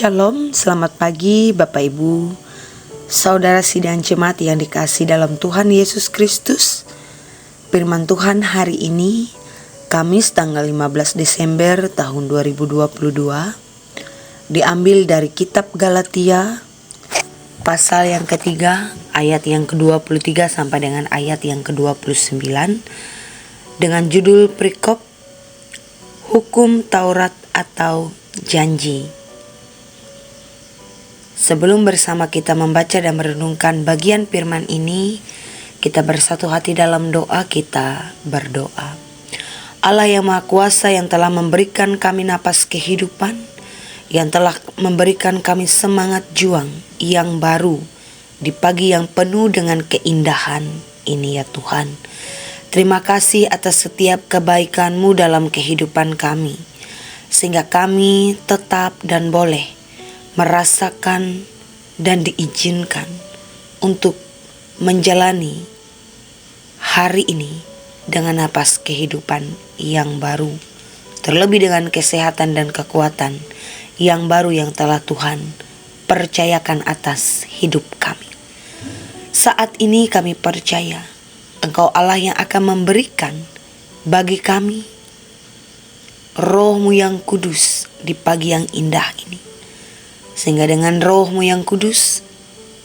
Shalom, selamat pagi Bapak Ibu, Saudara sidang jemaat yang dikasihi dalam Tuhan Yesus Kristus. Firman Tuhan hari ini, Kamis tanggal 15 Desember tahun 2022, diambil dari kitab Galatia, pasal yang ketiga, ayat yang ke-23 sampai dengan ayat yang ke-29, dengan judul perikop Hukum Taurat atau Janji. Sebelum bersama kita membaca dan merenungkan bagian firman ini, kita bersatu hati dalam doa. Kita berdoa. Allah yang Maha Kuasa, yang telah memberikan kami napas kehidupan, yang telah memberikan kami semangat juang yang baru di pagi yang penuh dengan keindahan ini ya Tuhan. Terima kasih atas setiap kebaikan-Mu dalam kehidupan kami, sehingga kami tetap dan boleh merasakan dan diizinkan untuk menjalani hari ini dengan napas kehidupan yang baru, terlebih dengan kesehatan dan kekuatan yang baru yang telah Tuhan percayakan atas hidup kami. Saat ini kami percaya Engkau Allah yang akan memberikan bagi kami Roh-Mu yang kudus di pagi yang indah ini. Sehingga dengan Roh-Mu yang kudus,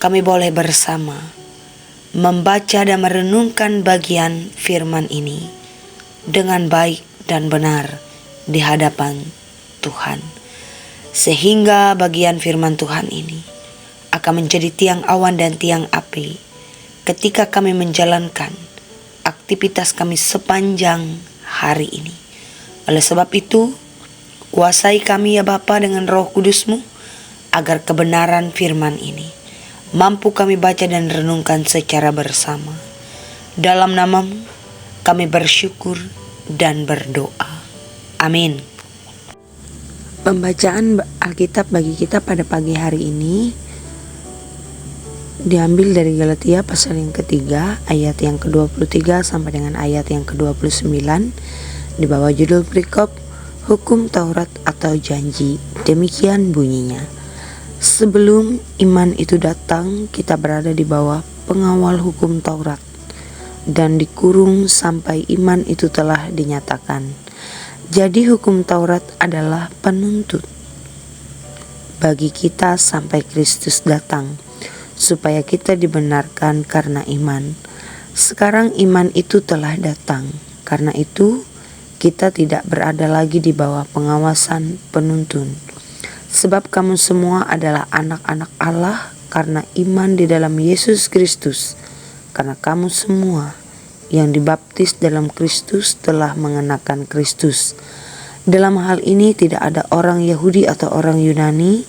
kami boleh bersama membaca dan merenungkan bagian firman ini dengan baik dan benar di hadapan Tuhan. Sehingga bagian firman Tuhan ini akan menjadi tiang awan dan tiang api ketika kami menjalankan aktivitas kami sepanjang hari ini. Oleh sebab itu, kuasai kami ya Bapa dengan Roh Kudus-Mu, agar kebenaran firman ini mampu kami baca dan renungkan secara bersama. Dalam nama-Mu kami bersyukur dan berdoa. Amin. Pembacaan Alkitab bagi kita pada pagi hari ini diambil dari Galatia pasal yang ketiga, ayat yang ke-23 sampai dengan ayat yang ke-29, di bawah judul perikop Hukum Taurat atau Janji. Demikian bunyinya. Sebelum iman itu datang, kita berada di bawah pengawal hukum Taurat dan dikurung sampai iman itu telah dinyatakan. Jadi hukum Taurat adalah penuntut bagi kita sampai Kristus datang, supaya kita dibenarkan karena iman. Sekarang iman itu telah datang, karena itu kita tidak berada lagi di bawah pengawasan penuntun. Sebab kamu semua adalah anak-anak Allah karena iman di dalam Yesus Kristus. Karena kamu semua yang dibaptis dalam Kristus telah mengenakan Kristus. Dalam hal ini tidak ada orang Yahudi atau orang Yunani,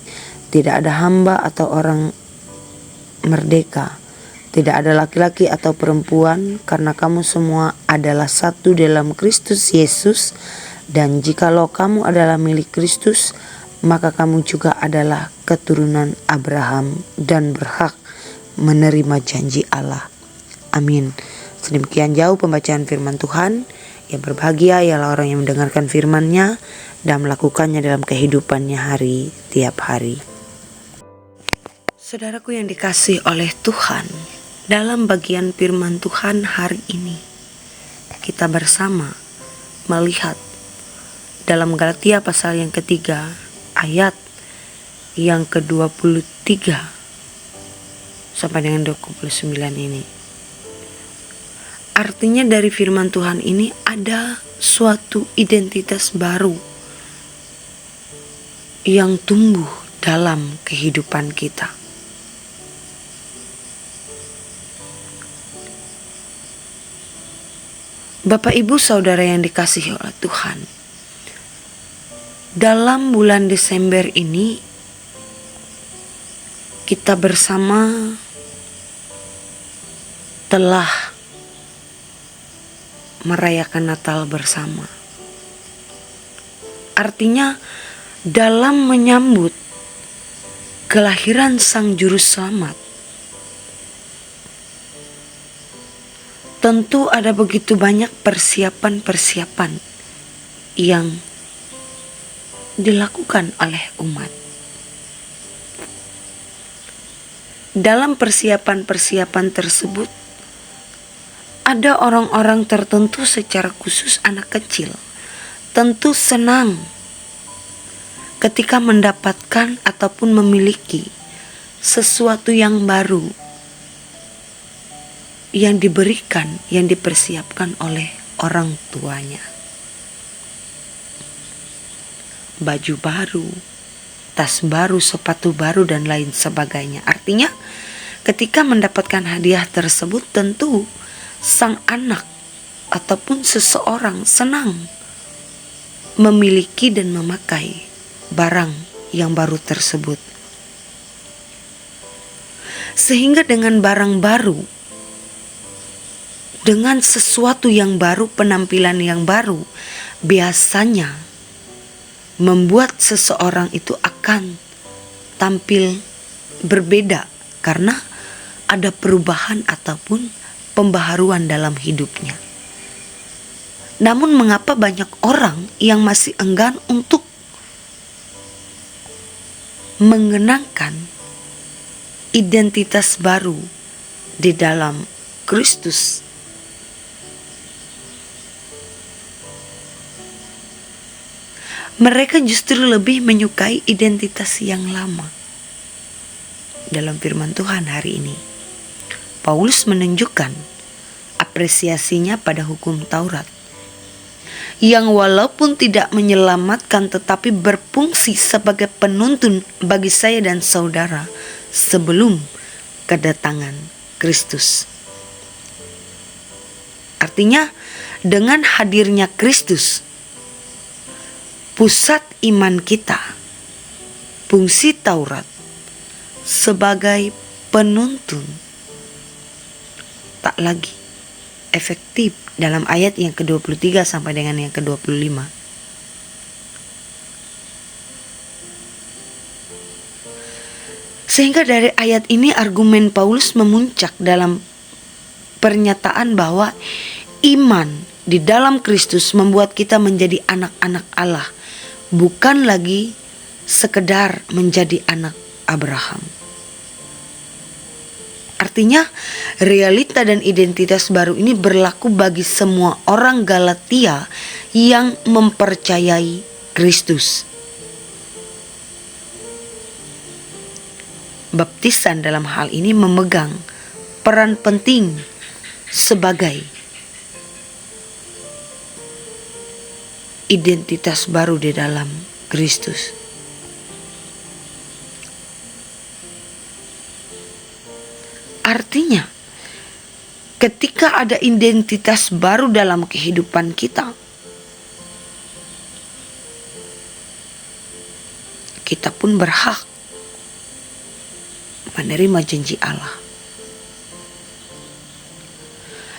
tidak ada hamba atau orang merdeka, tidak ada laki-laki atau perempuan, karena kamu semua adalah satu dalam Kristus Yesus. Dan jikalau kamu adalah milik Kristus, maka kamu juga adalah keturunan Abraham dan berhak menerima janji Allah. Amin. Sedemikian jauh pembacaan firman Tuhan. Yang berbahagia ialah orang yang mendengarkan firman-Nya dan melakukannya dalam kehidupannya tiap hari. Saudaraku yang dikasihi oleh Tuhan, dalam bagian firman Tuhan hari ini, kita bersama melihat dalam Galatia pasal yang ketiga, ayat yang ke-23 sampai dengan 29 ini. Artinya dari firman Tuhan ini ada suatu identitas baru yang tumbuh dalam kehidupan kita. Bapak Ibu Saudara yang dikasihi oleh Tuhan, dalam bulan Desember ini kita bersama telah merayakan Natal bersama. Artinya dalam menyambut kelahiran Sang Juru Selamat, tentu ada begitu banyak persiapan-persiapan yang dilakukan oleh umat. dalam persiapan-persiapan tersebut ada orang-orang tertentu, secara khusus anak kecil, tentu senang ketika mendapatkan ataupun memiliki sesuatu yang baru yang diberikan, yang dipersiapkan oleh orang tuanya. Baju baru, tas baru, sepatu baru, dan lain sebagainya. Artinya ketika mendapatkan hadiah tersebut, tentu sang anak ataupun seseorang senang memiliki dan memakai barang yang baru tersebut. Sehingga dengan barang baru, dengan sesuatu yang baru, penampilan yang baru, biasanya membuat seseorang itu akan tampil berbeda karena ada perubahan ataupun pembaharuan dalam hidupnya. Namun mengapa banyak orang yang masih enggan untuk mengenangkan identitas baru di dalam Kristus? Mereka justru lebih menyukai identitas yang lama. Dalam firman Tuhan hari ini, Paulus menunjukkan apresiasinya pada hukum Taurat yang walaupun tidak menyelamatkan tetapi berfungsi sebagai penuntun bagi saya dan saudara sebelum kedatangan Kristus. Artinya dengan hadirnya Kristus, pusat iman kita, fungsi Taurat sebagai penuntun tak lagi efektif dalam ayat yang ke-23 sampai dengan yang ke-25. Sehingga dari ayat ini argumen Paulus memuncak dalam pernyataan bahwa iman di dalam Kristus membuat kita menjadi anak-anak Allah, bukan lagi sekedar menjadi anak Abraham. Artinya realita dan identitas baru ini berlaku bagi semua orang Galatia yang mempercayai Kristus. Baptisan dalam hal ini memegang peran penting sebagai identitas baru di dalam Kristus. Artinya, ketika ada identitas baru dalam kehidupan kita, kita pun berhak menerima janji Allah.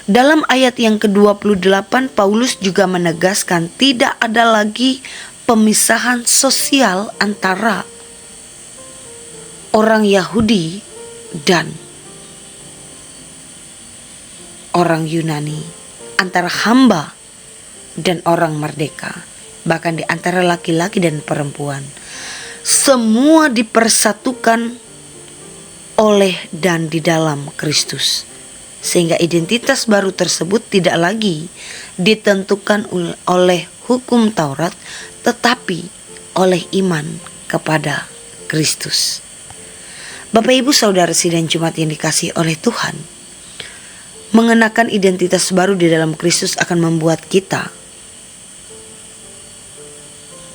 Dalam ayat yang ke-28, Paulus juga menegaskan tidak ada lagi pemisahan sosial antara orang Yahudi dan orang Yunani, antara hamba dan orang merdeka, bahkan di antara laki-laki dan perempuan. Semua dipersatukan oleh dan di dalam Kristus. Sehingga identitas baru tersebut tidak lagi ditentukan oleh hukum Taurat, tetapi oleh iman kepada Kristus. Bapak Ibu Saudara sidang Jumat yang dikasihi oleh Tuhan, mengenakan identitas baru di dalam Kristus akan membuat kita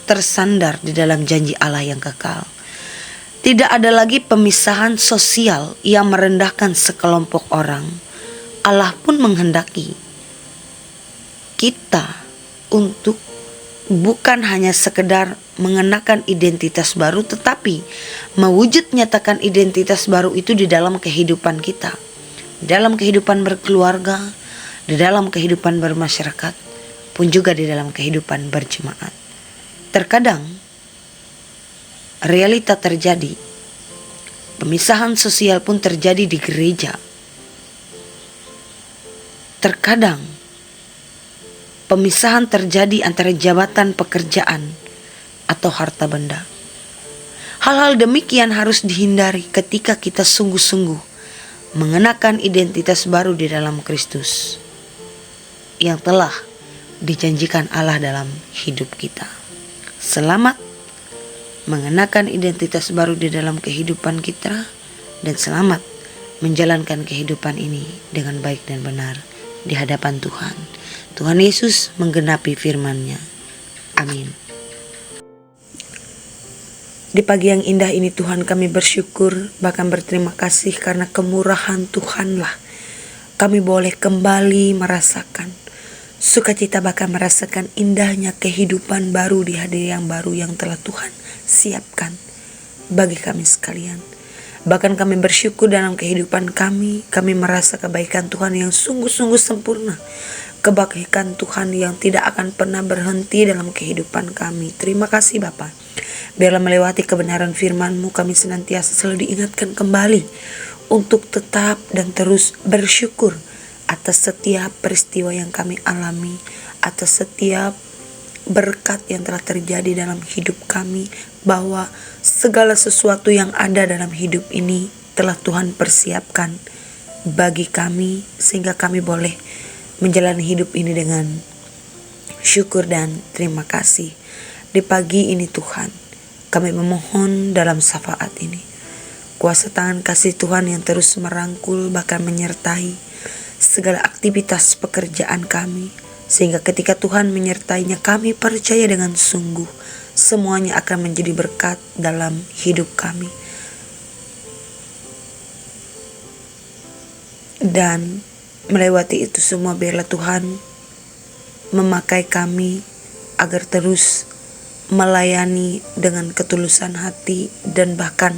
tersandar di dalam janji Allah yang kekal. Tidak ada lagi pemisahan sosial yang merendahkan sekelompok orang. Allah pun menghendaki kita untuk bukan hanya sekedar mengenakan identitas baru, tetapi mewujud nyatakan identitas baru itu di dalam kehidupan kita, di dalam kehidupan berkeluarga, di dalam kehidupan bermasyarakat, pun juga di dalam kehidupan berjemaat. Terkadang realita terjadi, pemisahan sosial pun terjadi di gereja. Terkadang pemisahan terjadi antara jabatan pekerjaan atau harta benda. Hal-hal demikian harus dihindari ketika kita sungguh-sungguh mengenakan identitas baru di dalam Kristus yang telah dijanjikan Allah dalam hidup kita. Selamat mengenakan identitas baru di dalam kehidupan kita, dan selamat menjalankan kehidupan ini dengan baik dan benar di hadapan Tuhan. Tuhan Yesus menggenapi firman-Nya. Amin. Di pagi yang indah ini Tuhan, kami bersyukur bahkan berterima kasih karena kemurahan Tuhanlah kami boleh kembali merasakan sukacita, bahkan merasakan indahnya kehidupan baru di hari yang baru yang telah Tuhan siapkan bagi kami sekalian. Bahkan kami bersyukur dalam kehidupan kami merasa kebaikan Tuhan yang sungguh-sungguh sempurna, kebaikan Tuhan yang tidak akan pernah berhenti dalam kehidupan kami. Terima kasih Bapa. Biarlah melewati kebenaran firman-Mu, kami senantiasa selalu diingatkan kembali untuk tetap dan terus bersyukur atas setiap peristiwa yang kami alami, atas setiap berkat yang telah terjadi dalam hidup kami, bahwa segala sesuatu yang ada dalam hidup ini telah Tuhan persiapkan bagi kami, sehingga kami boleh menjalani hidup ini dengan syukur dan terima kasih. Di pagi ini Tuhan, kami memohon dalam syafaat ini, kuasa tangan kasih Tuhan yang terus merangkul bahkan menyertai segala aktivitas pekerjaan kami, sehingga ketika Tuhan menyertainya, kami percaya dengan sungguh semuanya akan menjadi berkat dalam hidup kami. Dan melewati itu semua, biarlah Tuhan memakai kami agar terus melayani dengan ketulusan hati, dan bahkan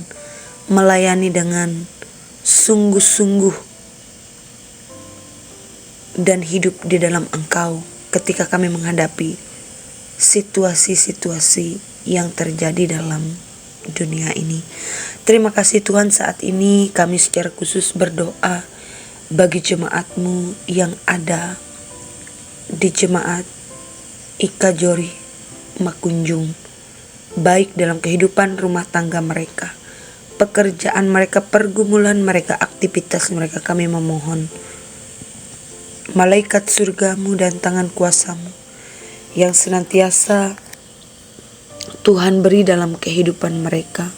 melayani dengan sungguh-sungguh dan hidup di dalam Engkau ketika kami menghadapi situasi-situasi yang terjadi dalam dunia ini. Terima kasih Tuhan, saat ini kami secara khusus berdoa bagi jemaat-Mu yang ada di jemaat Ika Jori Makunjung, baik dalam kehidupan rumah tangga mereka, pekerjaan mereka, pergumulan mereka, aktivitas mereka. Kami memohon malaikat surga-Mu dan tangan kuasa-Mu yang senantiasa Tuhan beri dalam kehidupan mereka,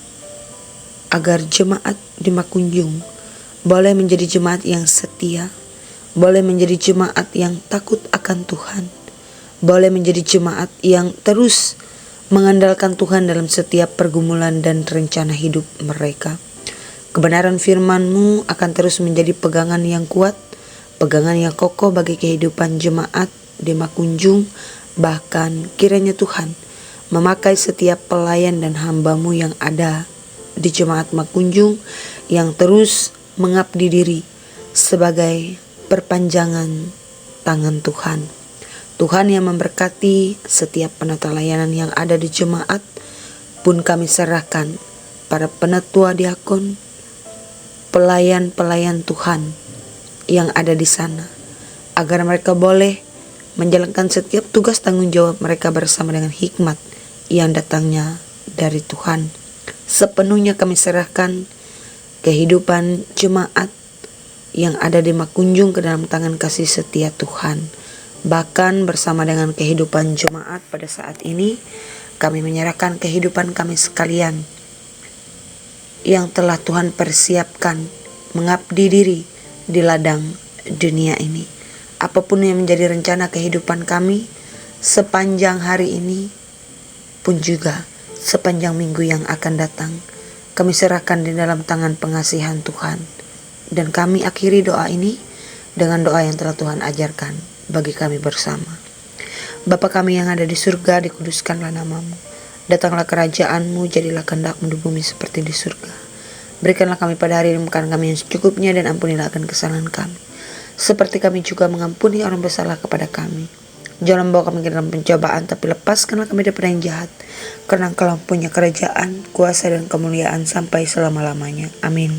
agar jemaat di Makunjung boleh menjadi jemaat yang setia, boleh menjadi jemaat yang takut akan Tuhan, boleh menjadi jemaat yang terus mengandalkan Tuhan dalam setiap pergumulan dan rencana hidup mereka. Kebenaran firman-Mu akan terus menjadi pegangan yang kuat, pegangan yang kokoh bagi kehidupan jemaat di Makunjung. Bahkan kiranya Tuhan memakai setiap pelayan dan hamba-Mu yang ada di jemaat Makunjung, yang terus mengabdi diri sebagai perpanjangan tangan Tuhan. Tuhan yang memberkati setiap penata layanan yang ada di jemaat pun kami serahkan para penatua diakon, pelayan-pelayan Tuhan yang ada di sana, agar mereka boleh menjalankan setiap tugas tanggung jawab mereka bersama dengan hikmat yang datangnya dari Tuhan. Sepenuhnya kami serahkan kehidupan jemaat yang ada di Makunjung ke dalam tangan kasih setia Tuhan. Bahkan bersama dengan kehidupan jemaat pada saat ini, kami menyerahkan kehidupan kami sekalian yang telah Tuhan persiapkan mengabdi diri di ladang dunia ini. Apapun yang menjadi rencana kehidupan kami sepanjang hari ini pun juga sepanjang minggu yang akan datang, kami serahkan di dalam tangan pengasihan Tuhan. Dan kami akhiri doa ini dengan doa yang telah Tuhan ajarkan bagi kami bersama. Bapa kami yang ada di surga, dikuduskanlah nama-Mu. Datanglah kerajaan-Mu, jadilah kehendak-Mu di bumi seperti di surga. Berikanlah kami pada hari ini makan kami yang secukupnya, dan ampunilah akan kesalahan kami, seperti kami juga mengampuni orang bersalah kepada kami. Jangan bawa kami ke dalam pencobaan, tapi lepaskanlah kami daripada yang jahat. Karena Engkau punya kerajaan, kuasa, dan kemuliaan sampai selama-lamanya. Amin.